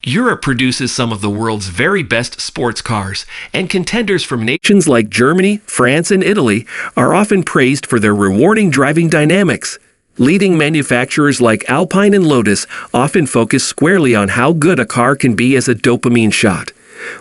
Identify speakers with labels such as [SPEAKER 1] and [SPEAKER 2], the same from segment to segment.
[SPEAKER 1] Europe produces some of the world's very best sports cars, and contenders from nations like Germany, France, and Italy are often praised for their rewarding driving dynamics. Leading manufacturers like Alpine and Lotus often focus squarely on how good a car can be as a dopamine shot.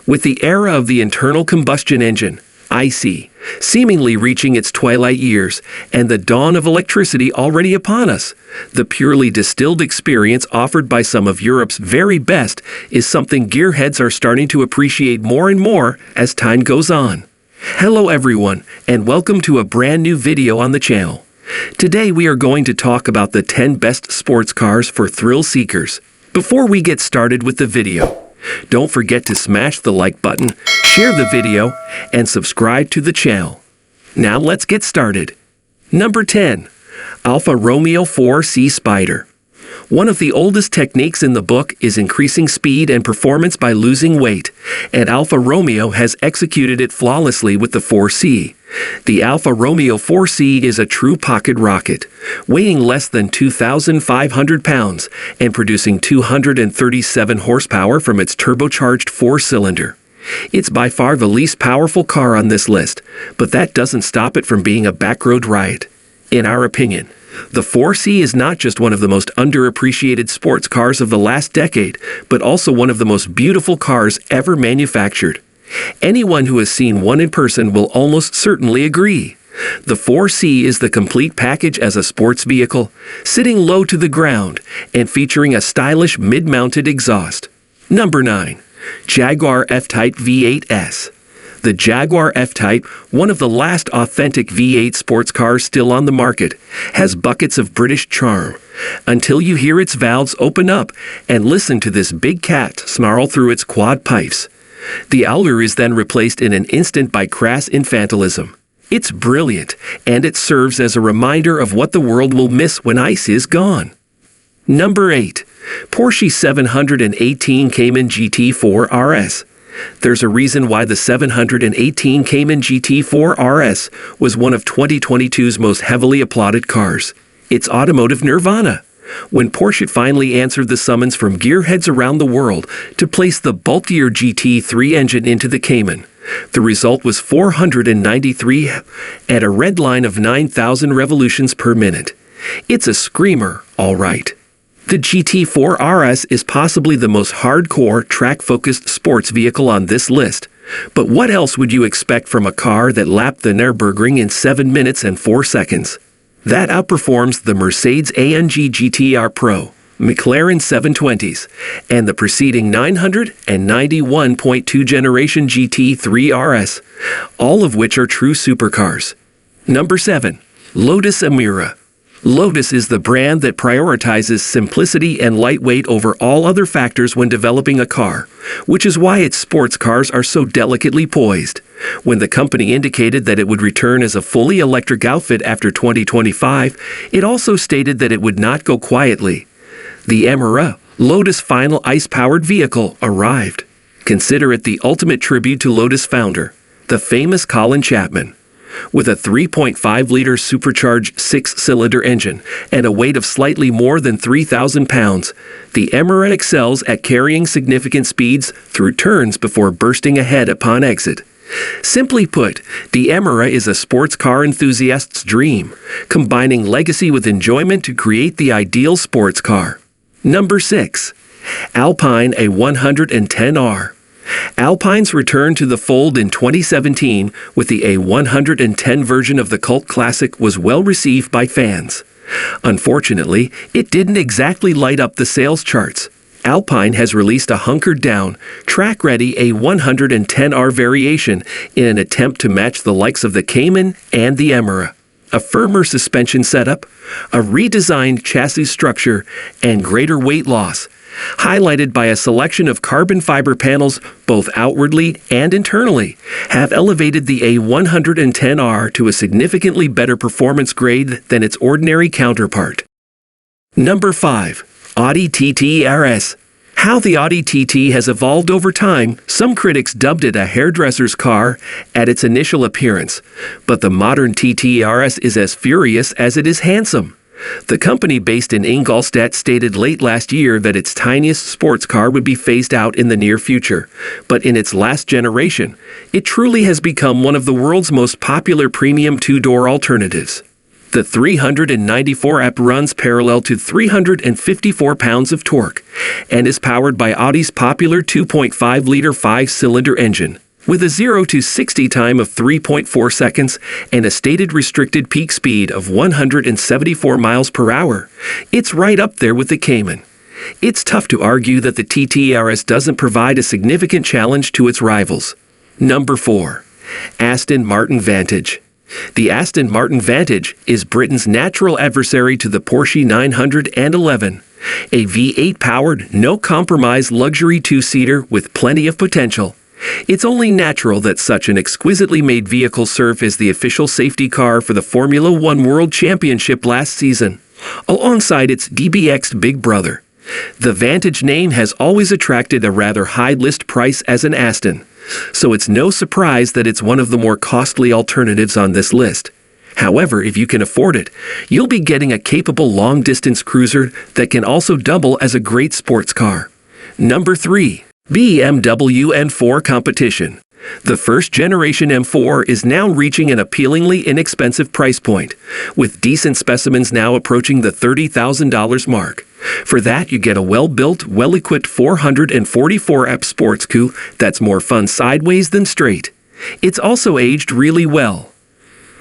[SPEAKER 1] With the era of the internal combustion engine, IC, seemingly reaching its twilight years, and the dawn of electricity already upon us, the purely distilled experience offered by some of Europe's very best is something gearheads are starting to appreciate more and more as time goes on. Hello everyone, and welcome to a brand new video on the channel. Today we are going to talk about the 10 best sports cars for thrill seekers. Before we get started with the video, don't forget to smash the like button, share the video, and subscribe to the channel. Now let's get started. Number 10. Alfa Romeo 4C Spyder. One of the oldest techniques in the book is increasing speed and performance by losing weight, and Alfa Romeo has executed it flawlessly with the 4C. The Alfa Romeo 4C is a true pocket rocket, weighing less than 2,500 pounds and producing 237 horsepower from its turbocharged four-cylinder. It's by far the least powerful car on this list, but that doesn't stop it from being a backroad riot. In our opinion, the 4C is not just one of the most underappreciated sports cars of the last decade, but also one of the most beautiful cars ever manufactured. Anyone who has seen one in person will almost certainly agree. The 4C is the complete package as a sports vehicle, sitting low to the ground and featuring a stylish mid-mounted exhaust. Number 9. Jaguar F-Type V8 S. The Jaguar F-Type, one of the last authentic V8 sports cars still on the market, has buckets of British charm, until you hear its valves open up and listen to this big cat snarl through its quad pipes. The allure is then replaced in an instant by crass infantilism. It's brilliant, and it serves as a reminder of what the world will miss when ice is gone. Number 8. Porsche 718 Cayman GT4 RS. There's a reason why the 718 Cayman GT4 RS was one of 2022's most heavily applauded cars. It's automotive nirvana. When Porsche finally answered the summons from gearheads around the world to place the bulkier GT3 engine into the Cayman, the result was 493 at a redline of 9,000 revolutions per minute. It's a screamer, all right. The GT4 RS is possibly the most hardcore, track-focused sports vehicle on this list. But what else would you expect from a car that lapped the Nürburgring in 7 minutes and 4 seconds? That outperforms the Mercedes-AMG GTR Pro, McLaren 720s, and the preceding 991.2 generation GT3 RS, all of which are true supercars. Number 7. Lotus Emira. Lotus is the brand that prioritizes simplicity and lightweight over all other factors when developing a car, which is why its sports cars are so delicately poised. When the company indicated that it would return as a fully electric outfit after 2025, it also stated that it would not go quietly. The Emira, Lotus' final ice-powered vehicle, arrived. Consider it the ultimate tribute to Lotus founder, the famous Colin Chapman. With a 3.5-liter supercharged six-cylinder engine and a weight of slightly more than 3,000 pounds, the Emira excels at carrying significant speeds through turns before bursting ahead upon exit. Simply put, the Emira is a sports car enthusiast's dream, combining legacy with enjoyment to create the ideal sports car. Number 6. Alpine A110R. Alpine's return to the fold in 2017 with the A110 version of the cult classic was well received by fans. Unfortunately, it didn't exactly light up the sales charts. Alpine has released a hunkered-down, track-ready A110R variation in an attempt to match the likes of the Cayman and the Emira. A firmer suspension setup, a redesigned chassis structure, and greater weight loss, highlighted by a selection of carbon fiber panels both outwardly and internally, have elevated the A110R to a significantly better performance grade than its ordinary counterpart. Number 5. Audi TT RS. How the Audi TT has evolved over time, some critics dubbed it a hairdresser's car at its initial appearance, but the modern TT RS is as furious as it is handsome. The company based in Ingolstadt stated late last year that its tiniest sports car would be phased out in the near future, but in its last generation, it truly has become one of the world's most popular premium two-door alternatives. The 394 EP runs parallel to 354 pounds of torque and is powered by Audi's popular 2.5-liter 5-cylinder engine. With a 0 to 60 time of 3.4 seconds and a stated restricted peak speed of 174 miles per hour, it's right up there with the Cayman. It's tough to argue that the TT-RS doesn't provide a significant challenge to its rivals. Number 4. Aston Martin Vantage. The Aston Martin Vantage is Britain's natural adversary to the Porsche 911, a V8-powered, no-compromise luxury two-seater with plenty of potential. It's only natural that such an exquisitely made vehicle serve as the official safety car for the Formula One World Championship last season, alongside its DBX'd big brother. The Vantage name has always attracted a rather high list price as an Aston, so it's no surprise that it's one of the more costly alternatives on this list. However, if you can afford it, you'll be getting a capable long-distance cruiser that can also double as a great sports car. Number 3. BMW M4 Competition. The first-generation M4 is now reaching an appealingly inexpensive price point, with decent specimens now approaching the $30,000 mark. For that, you get a well-built, well-equipped 444 EP sports coupe that's more fun sideways than straight. It's also aged really well.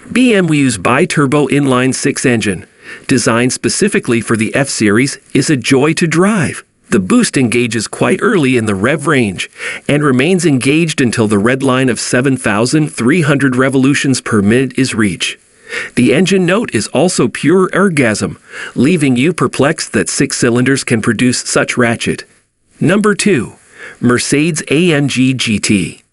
[SPEAKER 1] BMW's bi-turbo inline-six engine, designed specifically for the F-Series, is a joy to drive. The boost engages quite early in the rev range and remains engaged until the red line of 7,300 revolutions per minute is reached. The engine note is also pure orgasm, leaving you perplexed that 6 cylinders can produce such ratchet. Number 2. Mercedes-AMG GT.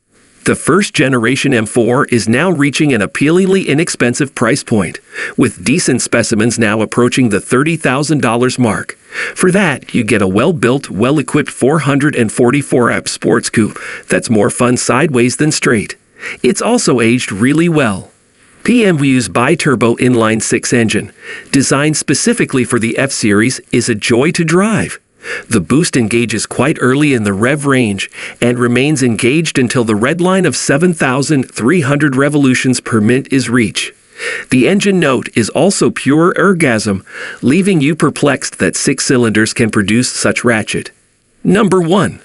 [SPEAKER 1] The first-generation M4 is now reaching an appealingly inexpensive price point, with decent specimens now approaching the $30,000 mark. For that, you get a well-built, well-equipped 444 EP sports coupe that's more fun sideways than straight. It's also aged really well. BMW's bi-turbo inline-six engine, designed specifically for the F-Series, is a joy to drive. The boost engages quite early in the rev range and remains engaged until the red line of 7,300 revolutions per minute is reached. The engine note is also pure orgasm, leaving you perplexed that 6 cylinders can produce such ratchet. Number 1.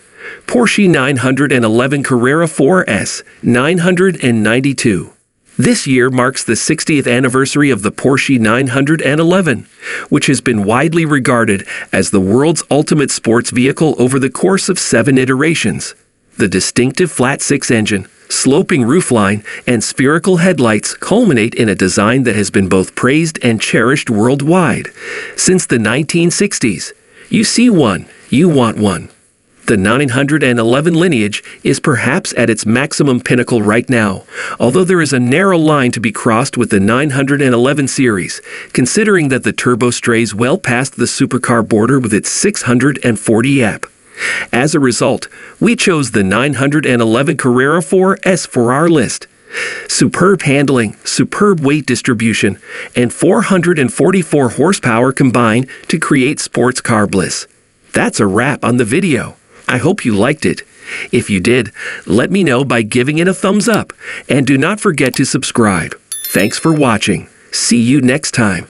[SPEAKER 1] Porsche 911 Carrera 4S 992. This year marks the 60th anniversary of the Porsche 911, which has been widely regarded as the world's ultimate sports vehicle over the course of 7 iterations. The distinctive flat-six engine, sloping roofline, and spherical headlights culminate in a design that has been both praised and cherished worldwide. Since the 1960s, you see one, you want one. The 911 lineage is perhaps at its maximum pinnacle right now, although there is a narrow line to be crossed with the 911 series, considering that the turbo strays well past the supercar border with its 640 EP. As a result, we chose the 911 Carrera 4S for our list. Superb handling, superb weight distribution, and 444 horsepower combine to create sports car bliss. That's a wrap on the video. I hope you liked it. If you did, let me know by giving it a thumbs up, and do not forget to subscribe. Thanks for watching. See you next time.